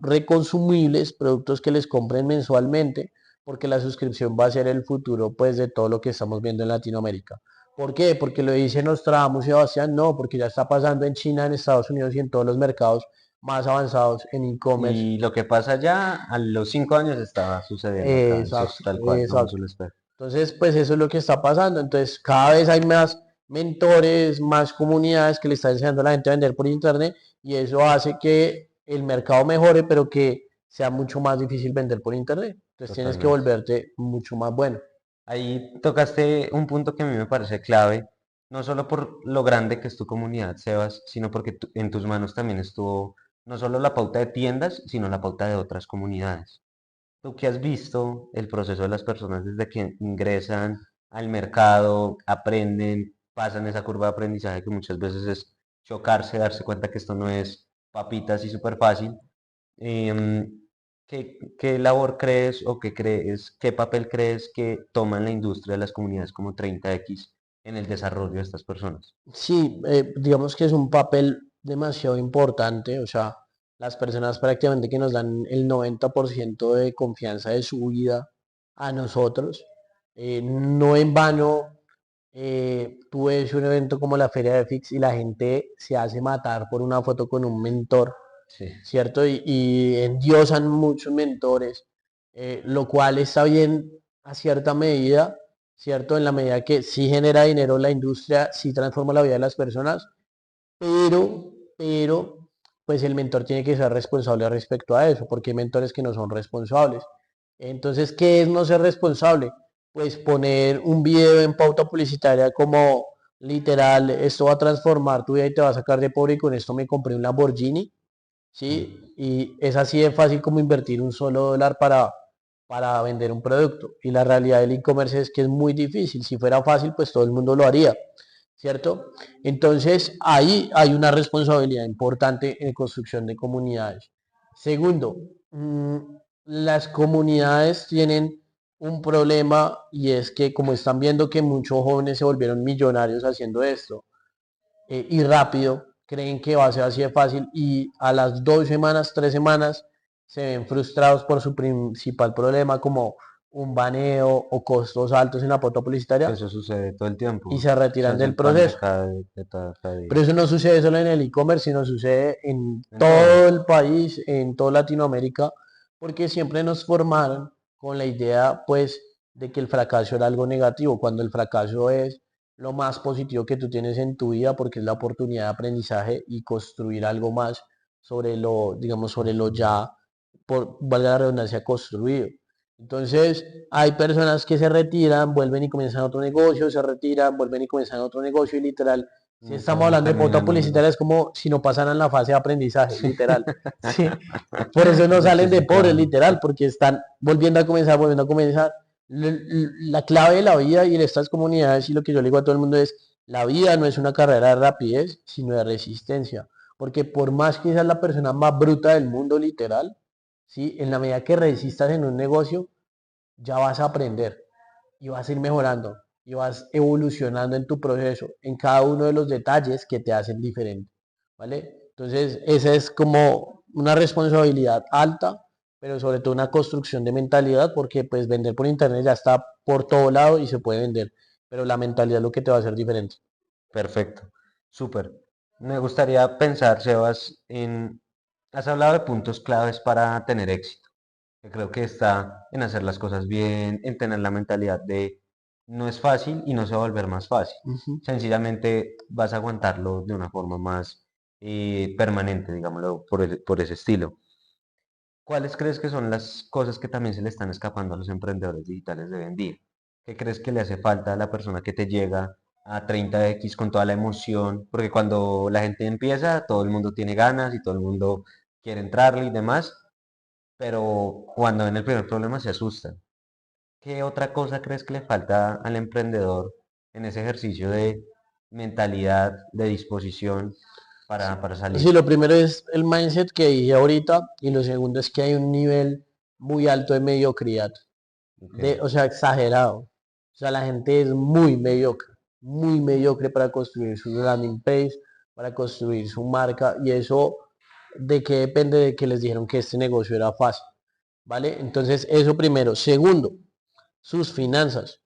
reconsumibles, productos que les compren mensualmente, porque la suscripción va a ser el futuro, pues, de todo lo que estamos viendo en Latinoamérica. ¿Por qué? Porque lo dice Nostradamus y Sebastián, no, porque ya está pasando en China, en Estados Unidos y en todos los mercados más avanzados en e-commerce. Y lo que pasa ya a los 5 años estaba sucediendo acá, eso es Exacto, tal cual, vamos a exacto. esperar. Entonces, pues eso es lo que está pasando. Entonces, cada vez hay más mentores, más comunidades que le están enseñando a la gente a vender por internet y eso hace que el mercado mejore, pero que sea mucho más difícil vender por internet. Entonces, tienes que Totalmente. volverte mucho más bueno. Ahí tocaste un punto que a mí me parece clave, no solo por lo grande que es tu comunidad, Sebas, sino porque en tus manos también estuvo no solo la pauta de tiendas, sino la pauta de otras comunidades. Tú que has visto el proceso de las personas desde que ingresan al mercado, aprenden, pasan esa curva de aprendizaje que muchas veces es chocarse, darse cuenta que esto no es papitas y súper fácil. ¿Qué labor crees o qué crees, qué papel crees que toma en la industria de las comunidades como 30X en el desarrollo de estas personas? Sí, digamos que es un papel demasiado importante, o sea, las personas prácticamente que nos dan el 90% de confianza de su vida a nosotros, No en vano, tú ves un evento como la Feria de Fix y la gente se hace matar por una foto con un mentor, Sí, ¿cierto? Y endiosan muchos mentores, lo cual está bien a cierta medida, ¿cierto? En la medida que sí genera dinero la industria, sí transforma la vida de las personas, pero, pues el mentor tiene que ser responsable respecto a eso, porque hay mentores que no son responsables. Entonces, ¿qué es no ser responsable? Pues poner un video en pauta publicitaria como literal, esto va a transformar tu vida y te va a sacar de pobre y con esto me compré un Lamborghini, ¿sí? Y es así de fácil como invertir un solo dólar para vender un producto. Y la realidad del e-commerce es que es muy difícil. Si fuera fácil, pues todo el mundo lo haría, ¿cierto? Entonces, ahí hay una responsabilidad importante en construcción de comunidades. Segundo, las comunidades tienen un problema y es que como están viendo que muchos jóvenes se volvieron millonarios haciendo esto, y rápido, creen que va a ser así de fácil y a las 2 semanas, 3 semanas se ven frustrados por su principal problema como un baneo o costos altos en la pauta que publicitaria eso sucede todo el y tiempo. se Se retiran hace del el pan de proceso. cada Pero día. eso no sucede solo en el e-commerce, sino sucede en En todo todo. el país, en toda Latinoamérica, porque siempre nos formaron con la idea, pues, de que el fracaso era algo negativo, cuando el fracaso es lo más positivo que tú tienes en tu vida, porque es la oportunidad de aprendizaje y construir algo más sobre lo, digamos, sobre lo ya, por, valga la redundancia, construido. Entonces, hay personas que se retiran, vuelven y comienzan otro negocio, se retiran, vuelven y comienzan otro negocio y literal si Nunca estamos hablando de pauta terminan donde publicitaria, no. es como si no pasaran la fase de aprendizaje, literal. Sí. Por eso no De que salen de sí, pobres, claro. literal, porque están volviendo a comenzar, volviendo a comenzar. La clave de la vida y en estas comunidades, y lo que yo le digo a todo el mundo es, la vida no es una carrera de rapidez, sino de resistencia. Porque por más que seas la persona más bruta del mundo, literal, ¿sí? En la medida que resistas en un negocio, ya vas a aprender y vas a ir mejorando y vas evolucionando en tu proceso, en cada uno de los detalles que te hacen diferente, ¿vale? Entonces, esa es como una responsabilidad alta, pero sobre todo una construcción de mentalidad, porque pues vender por internet ya está por todo lado y se puede vender, pero la mentalidad es lo que te va a hacer diferente. Perfecto. Súper. Me gustaría pensar, Sebas, en... Has hablado de puntos claves para tener éxito, que creo que está en hacer las cosas bien, en tener la mentalidad de no es fácil y no se va a volver más fácil. Ujú. Sencillamente vas a aguantarlo de una forma más permanente, digámoslo, por ese estilo. ¿Cuáles crees que son las cosas que también se le están escapando a los emprendedores digitales de hoy en día? ¿Qué crees que le hace falta a la persona que te llega a 30x con toda la emoción? Porque cuando la gente empieza, todo el mundo tiene ganas y todo el mundo quiere entrarle y demás, pero cuando ven el primer problema se asustan. ¿Qué otra cosa crees que le falta al emprendedor en ese ejercicio de mentalidad, de disposición para Sí, salir? lo primero es el mindset que dije ahorita y lo segundo es que hay un nivel muy alto de mediocridad. Ok, O sea, exagerado. O sea, la gente es muy mediocre para construir su landing page, para construir su marca y eso de qué depende de que les dijeron que este negocio era fácil, ¿vale? Entonces, eso primero. Segundo, sus finanzas.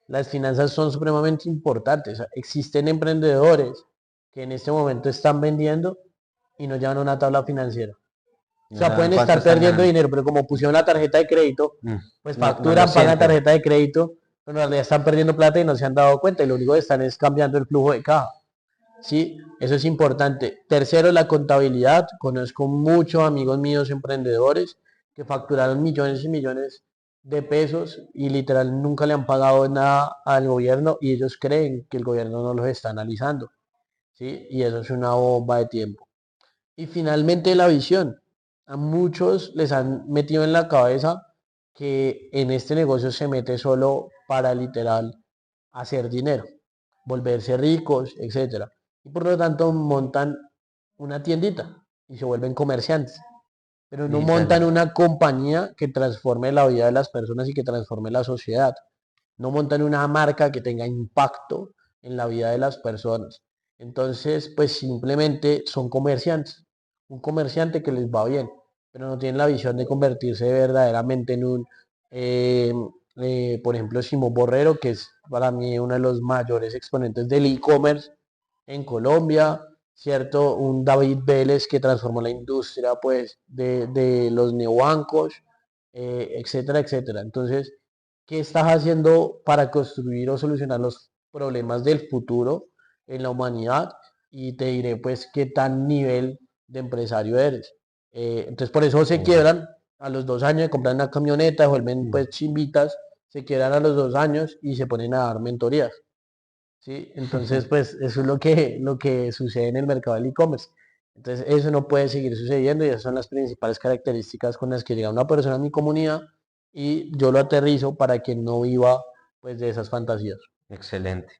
Las finanzas son supremamente importantes. O sea, existen emprendedores que en este momento están vendiendo y no llevan una tabla financiera. O no sea, saben pueden cuánto estar están perdiendo ganando. dinero, pero como pusieron la tarjeta de crédito, Mm, pues no, no lo facturan, pagan sienten. tarjeta de crédito, pero en realidad están perdiendo plata y no se han dado cuenta y lo único que están es cambiando el flujo de caja. Sí, eso es importante. Tercero, la contabilidad. Conozco muchos amigos míos emprendedores que facturaron millones y millones de pesos y literal nunca le han pagado nada al gobierno y ellos creen que el gobierno no los está analizando. ¿Sí? Y eso es una bomba de tiempo. Y finalmente la visión. A muchos les han metido en la cabeza que en este negocio se mete solo para literal hacer dinero, volverse ricos, etcétera. Y por lo tanto montan una tiendita y se vuelven comerciantes, pero no montan Digital. una compañía que transforme la vida de las personas y que transforme la sociedad. No montan una marca que tenga impacto en la vida de las personas. Entonces, pues simplemente son comerciantes. Un comerciante que les va bien, pero no tienen la visión de convertirse verdaderamente en un por ejemplo, Simón Borrero, que es para mí uno de los mayores exponentes del e-commerce en Colombia, ¿cierto? Un David Vélez que transformó la industria, pues, de los neobancos, etcétera, etcétera. Entonces, ¿qué estás haciendo para construir o solucionar los problemas del futuro en la humanidad? Y te diré, pues, qué tan nivel de empresario eres. Entonces, por eso se Ok. quiebran a los 2 años de comprar una camioneta, vuelven Mm. pues chimbitas, se quiebran a los 2 años y se ponen a dar mentorías. ¿Sí? Entonces, pues eso es lo que sucede en el mercado del e-commerce. Entonces, eso no puede seguir sucediendo y esas son las principales características con las que llega una persona a mi comunidad y yo lo aterrizo para que no viva pues de esas fantasías. Excelente.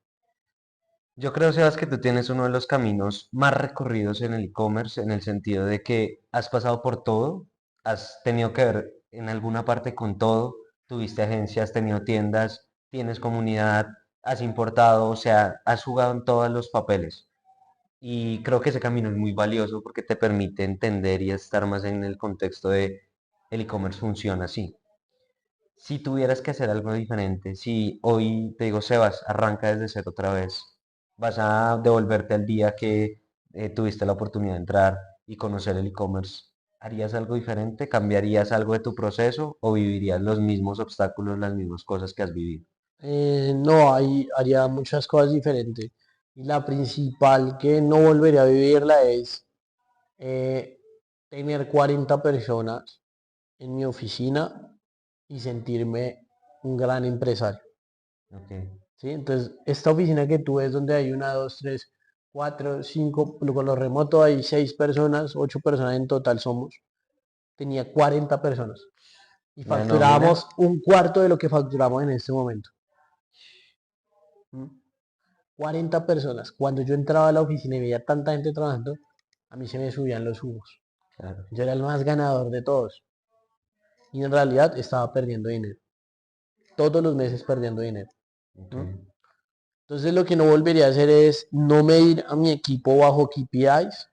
Yo creo, Sebas, que tú tienes uno de los caminos más recorridos en el e-commerce, en el sentido de que has pasado por todo, has tenido que ver en alguna parte con todo, tuviste agencias, has tenido tiendas, tienes comunidad, has importado, o sea, has jugado en todos los papeles. Y creo que ese camino es muy valioso porque te permite entender y estar más en el contexto de el e-commerce funciona así. Si tuvieras que hacer algo diferente, si hoy te digo, Sebas, arranca desde cero otra vez, vas a devolverte al día que tuviste la oportunidad de entrar y conocer el e-commerce, ¿harías algo diferente? ¿Cambiarías algo de tu proceso o vivirías los mismos obstáculos, las mismas cosas que has vivido? No, haría muchas cosas diferentes. Y la principal que no volvería a vivirla es eh, tener 40 personas en mi oficina y sentirme un gran empresario. Ok, ¿Sí? Entonces, esta oficina que tú ves donde hay una, dos, tres, cuatro, cinco, con los remotos hay 6 personas, 8 personas en total somos, tenía 40 personas y ¿una nómina? facturábamos un cuarto de lo que facturamos en este momento. ¿Mm? 40 personas. Cuando yo entraba a la oficina y veía tanta gente trabajando, a mí se me subían los humos. Claro. Yo era el más ganador de todos y en realidad estaba perdiendo dinero. Todos los meses perdiendo dinero. Ok, ¿Mm? Entonces lo que no volvería a hacer es no medir a mi equipo bajo KPIs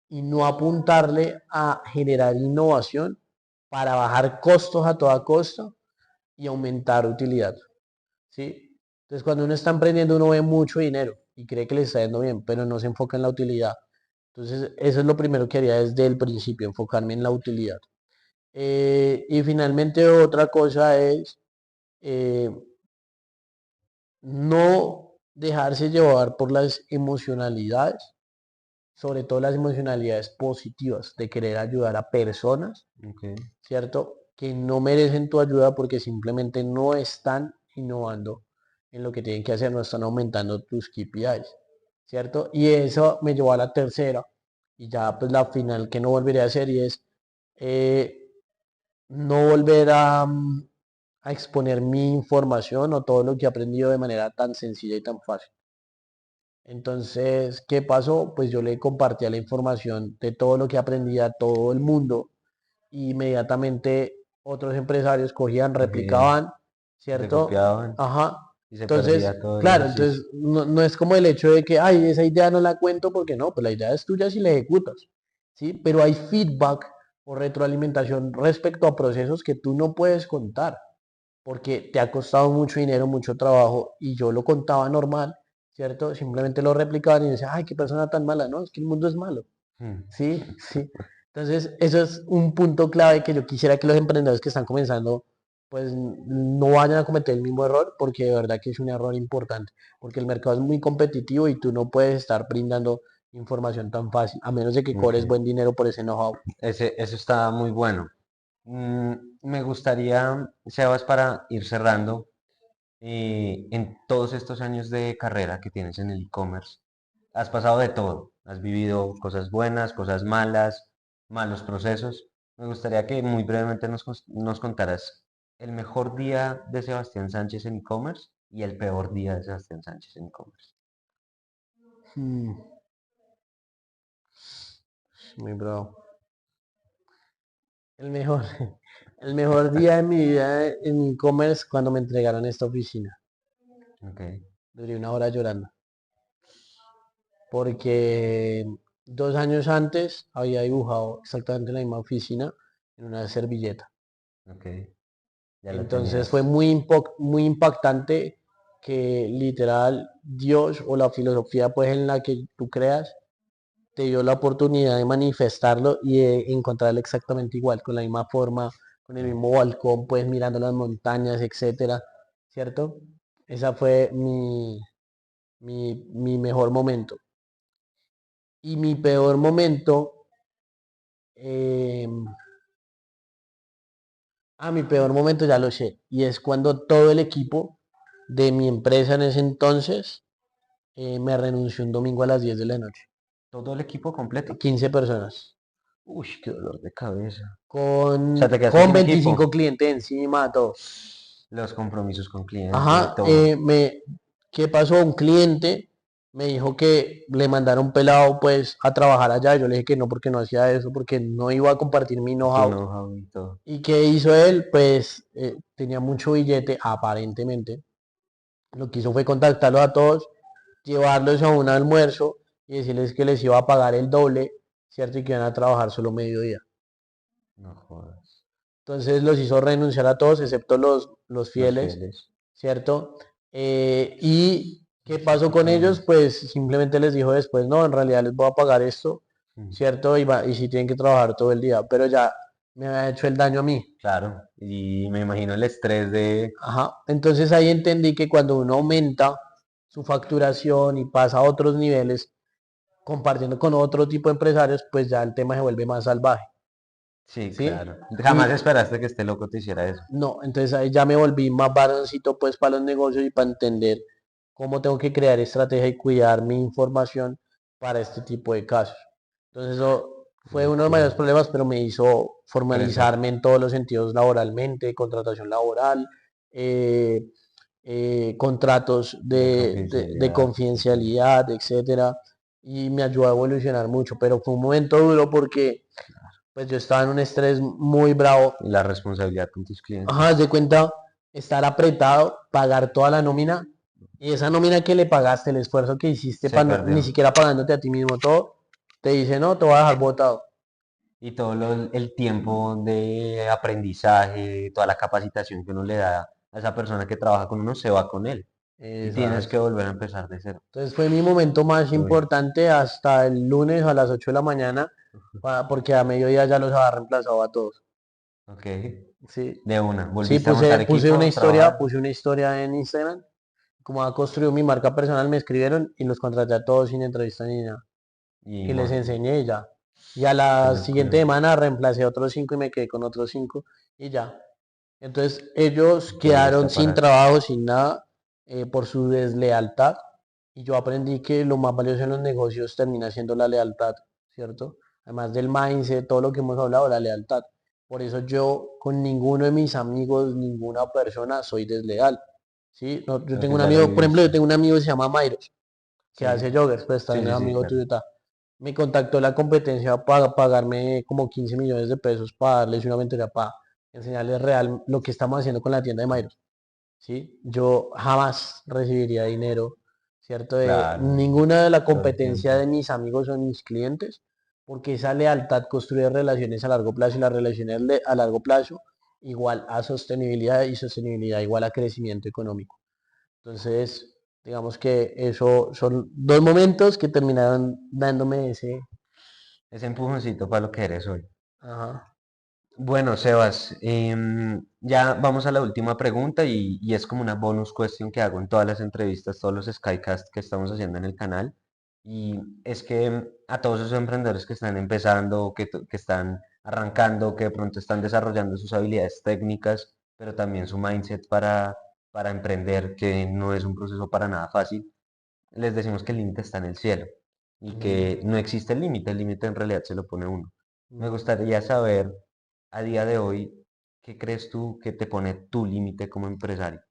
y no apuntarle a generar innovación para bajar costos a toda costa y aumentar utilidad. ¿Sí? Entonces cuando uno está emprendiendo uno ve mucho dinero y cree que le está yendo bien, pero no se enfoca en la utilidad. Entonces eso es lo primero que haría desde el principio, enfocarme en la utilidad. Y finalmente otra cosa es eh, no dejarse llevar por las emocionalidades, sobre todo las emocionalidades positivas de querer ayudar a personas, ok, ¿cierto? Que no merecen tu ayuda porque simplemente no están innovando en lo que tienen que hacer, no están aumentando tus KPIs, ¿cierto? Y eso me llevó a la tercera y ya pues la final que no volveré a hacer y es eh, no volver a exponer mi información o todo lo que he aprendido de manera tan sencilla y tan fácil. Entonces, ¿qué pasó? Pues yo le compartía la información de todo lo que aprendía a todo el mundo y inmediatamente otros empresarios cogían, ok. replicaban, Y te ¿cierto? copiaban Ajá. y se Entonces, perdía todo el claro, ejercicio. entonces no es como el hecho de que, ay, esa idea no la cuento porque no, pues la idea es tuya si la ejecutas, ¿sí? Pero hay feedback o retroalimentación respecto a procesos que tú no puedes contar porque te ha costado mucho dinero, mucho trabajo y yo lo contaba normal, ¿cierto? Simplemente lo replicaban y decía, ay, qué persona tan mala, ¿no? Es que el mundo es malo. Mm. Sí, sí. Entonces, eso es un punto clave que yo quisiera que los emprendedores que están comenzando, pues no vayan a cometer el mismo error, porque de verdad que es un error importante, porque el mercado es muy competitivo y tú no puedes estar brindando información tan fácil, a menos de que Ok. cobres buen dinero por ese know-how. Eso está muy bueno. Me gustaría, Sebas, para ir cerrando, en todos estos años de carrera que tienes en el e-commerce, has pasado de todo, has vivido cosas buenas, cosas malas, malos procesos. Me gustaría que muy brevemente nos contaras el mejor día de Sebastián Sánchez en e-commerce y el peor día de Sebastián Sánchez en e-commerce. Mm, muy bravo. El mejor, el mejor día de mi vida en e-commerce cuando me entregaron esta oficina. Ok, Duré una hora llorando. Porque 2 años antes había dibujado exactamente la misma oficina en una servilleta. ok. Ya lo Entonces fue tenías. muy impactante que literal Dios o la filosofía pues en la que tú creas te dio la oportunidad de manifestarlo y de encontrarlo exactamente igual, con la misma forma, con el mismo balcón, pues mirando las montañas, etcétera, ¿cierto? Esa fue mi mejor momento. Y mi peor momento, eh, mi peor momento ya lo sé, y es cuando todo el equipo de mi empresa en ese entonces me renunció un domingo a las 10 de la noche. ¿Todo el equipo completo? 15 personas. Uy, qué dolor de cabeza. O sea, te con, quedaste con sin 25 equipo. clientes encima, todo. Los compromisos con cliente, Ajá, todo. ¿qué pasó? Un cliente me dijo que le mandaron pelado pues a trabajar allá. Yo le dije que no porque no hacía eso, porque no iba a compartir mi Tu know-how. know-how y todo. ¿Y qué hizo él? Pues tenía mucho billete, aparentemente. Lo que hizo fue contactarlos a todos, llevarlos a un almuerzo y decirles que les iba a pagar el doble, ¿cierto? Y que iban a trabajar solo mediodía. No jodas. Entonces los hizo renunciar a todos, excepto los Los fieles, fieles. ¿cierto? ¿Y qué pasó con ellos? Exactamente. Pues simplemente les dijo después, no, en realidad les voy a pagar esto, Mm, ¿cierto? Y si tienen que trabajar todo el día, pero ya me había hecho el daño a mí. claro. Y me imagino el estrés de... Ajá. Entonces ahí entendí que cuando uno aumenta su facturación y pasa a otros niveles, compartiendo con otro tipo de empresarios, pues ya el tema se vuelve más salvaje, Sí, ¿sí? claro. Y Jamás esperaste que este loco te hiciera eso. no, entonces ahí ya me volví más varoncito pues para los negocios y para entender cómo tengo que crear estrategia y cuidar mi información para este tipo de casos. Entonces eso fue uno de los mayores Ok. problemas, pero me hizo Crecer. formalizarme en todos los sentidos laboralmente, contratación laboral, eh, contratos De de confidencialidad. Ok. confidencialidad, etcétera, y me ayudó a evolucionar mucho, pero fue un momento duro porque pues yo estaba en un estrés muy bravo. Y la responsabilidad con tus Ajá, haz clientes. de cuenta, estar apretado, pagar toda la nómina y esa nómina que le pagaste, el esfuerzo que hiciste Se para ni perdió. siquiera pagándote a ti mismo todo, te dice, no, te voy a dejar botado. Y todo el tiempo de aprendizaje, toda la capacitación que uno le da a esa persona que trabaja con uno, se va con él. Y tienes que Exacto. volver a empezar de cero. Entonces fue mi momento más Uy, importante hasta el lunes a las 8 de la mañana, porque a mediodía ya los había reemplazado a todos. ok. Sí, De una. sí, Volviste a montar equipo, trabajar. puse una historia en Instagram, como ha construido mi marca personal, me escribieron y los contraté a todos sin entrevista ni nada. Y Y les bueno, enseñé y ya. Y a la quedó con siguiente él. semana reemplacé a otros 5 y me quedé con otros 5 y ya. Entonces ellos Te volviste quedaron a sin parar. trabajo, sin nada, por su deslealtad. Y yo aprendí que lo más valioso en los negocios termina siendo la lealtad, ¿cierto? Además del mindset, todo lo que hemos hablado, la lealtad. Por eso yo con ninguno de mis amigos, ninguna persona soy desleal. ¿Sí? Yo Creo tengo que un ya lo amigo, por ejemplo, yo viviste. tengo un amigo que se llama Mairos, que Sí, hace joggers, pues sí, también es sí, sí, amigo claro. tuyo. Me contactó la competencia para pagarme como 15 millones de pesos para darles una mentoría para enseñarles real lo que estamos haciendo con la tienda de Mayros. ¿Sí? Yo jamás recibiría dinero, ¿cierto? De Claro, ninguna de la todo el competencia tiempo. de mis amigos o mis clientes, porque esa lealtad construye relaciones a largo plazo y las relaciones a largo plazo igual a sostenibilidad y sostenibilidad igual a crecimiento económico. Entonces, digamos que eso son dos momentos que terminaron dándome ese, Ese empujoncito para lo que eres hoy. ajá. Bueno, Sebas, ya vamos a la última pregunta y es como una bonus question que hago en todas las entrevistas, todos los Skycast que estamos haciendo en el canal. Y es que a todos esos emprendedores que están empezando, que están arrancando, que de pronto están desarrollando sus habilidades técnicas, pero también su mindset para emprender, que no es un proceso para nada fácil, les decimos que el límite está en el cielo y Mm, que no existe el límite en realidad se lo pone uno. Me mm. gustaría saber a día de hoy, ¿qué crees tú que te pone tu límite como empresario?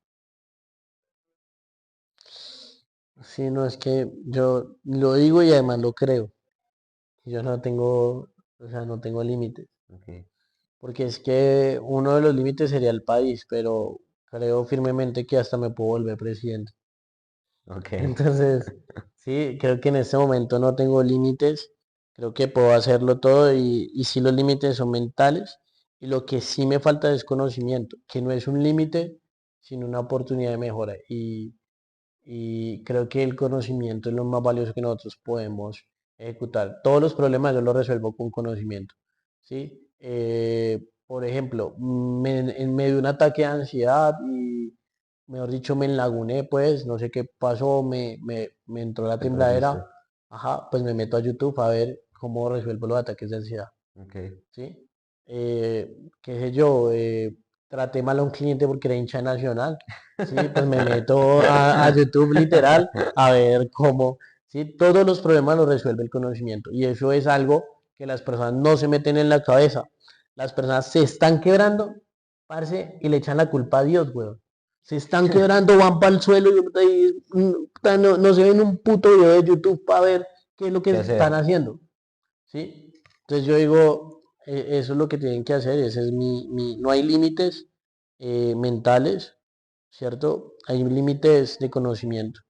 Sí, no, es que yo lo digo y además lo creo. Yo no tengo, o sea, no tengo límites. Ok, Porque es que uno de los límites sería el país, pero creo firmemente que hasta me puedo volver presidente. ok, Entonces, sí, creo que en este momento no tengo límites. Creo que puedo hacerlo todo y sí los límites son mentales Y lo que sí me falta es conocimiento, que no es un límite, sino una oportunidad de mejora. Y creo que el conocimiento es lo más valioso que nosotros podemos ejecutar. Todos los problemas yo los resuelvo con conocimiento, ¿sí? Por ejemplo, en medio de un ataque de ansiedad y, mejor dicho, me enlaguné, pues, no sé qué pasó, me entró la ¿Te pusiste? tembladera, ajá, pues me meto a YouTube a ver cómo resuelvo los ataques de ansiedad. Ok. ¿Sí? Qué sé yo, traté mal a un cliente porque era hincha de Nacional, ¿sí? Pues me meto a YouTube literal a ver cómo, ¿sí? Todos los problemas los resuelve el conocimiento y eso es algo que las personas no se meten en la cabeza. Las personas se están quebrando, parce, y le echan la culpa a Dios, weón. Se están quebrando, van para el suelo y no se ven un puto video de YouTube para ver qué es lo que ¿Qué están hacer? haciendo. ¿Sí? Entonces yo digo, eso es lo que tienen que hacer, ese es no hay límites mentales, ¿cierto? Hay límites de conocimiento,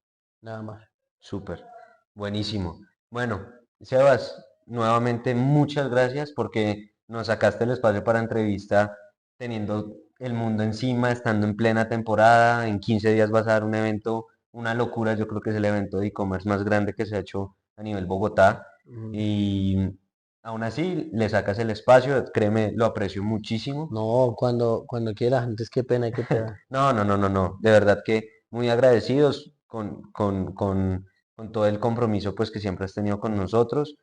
nada más. Súper, buenísimo. Bueno, Sebas, nuevamente muchas gracias porque nos sacaste el espacio para entrevista teniendo el mundo encima, estando en plena temporada. En 15 días vas a dar un evento, una locura. Yo creo que es el evento de e-commerce más grande que se ha hecho a nivel Bogotá. Mm. Y aún así le sacas el espacio, créeme, lo aprecio muchísimo. No, cuando quieras, antes qué pena, qué pena. No, no, no, no, no. De verdad que muy agradecidos con todo el compromiso pues que siempre has tenido con nosotros.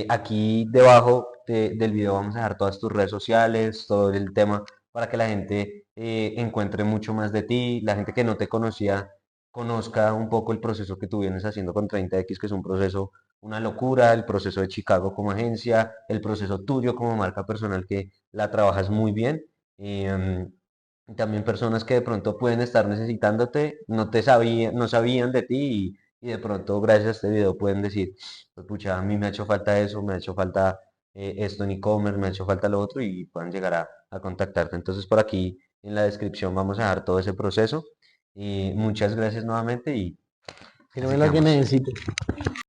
Aquí debajo del video vamos a dejar todas tus redes sociales, todo el tema para que la gente encuentre mucho más de ti, la gente que no te conocía conozca un poco el proceso que tú vienes haciendo con 30X, que es un proceso, una locura, el proceso de Chicago como agencia, el proceso tuyo como marca personal que la trabajas muy bien. Em, También personas que de pronto pueden estar necesitándote, no sabían de ti y de pronto gracias a este video pueden decir, pues pucha, a mí me ha hecho falta eso, me ha hecho falta esto en e-commerce, me ha hecho falta lo otro y puedan llegar a contactarte. Entonces por aquí en la descripción vamos a dejar todo ese proceso. Y muchas gracias nuevamente y así Sírveme lo que quedamos. necesites.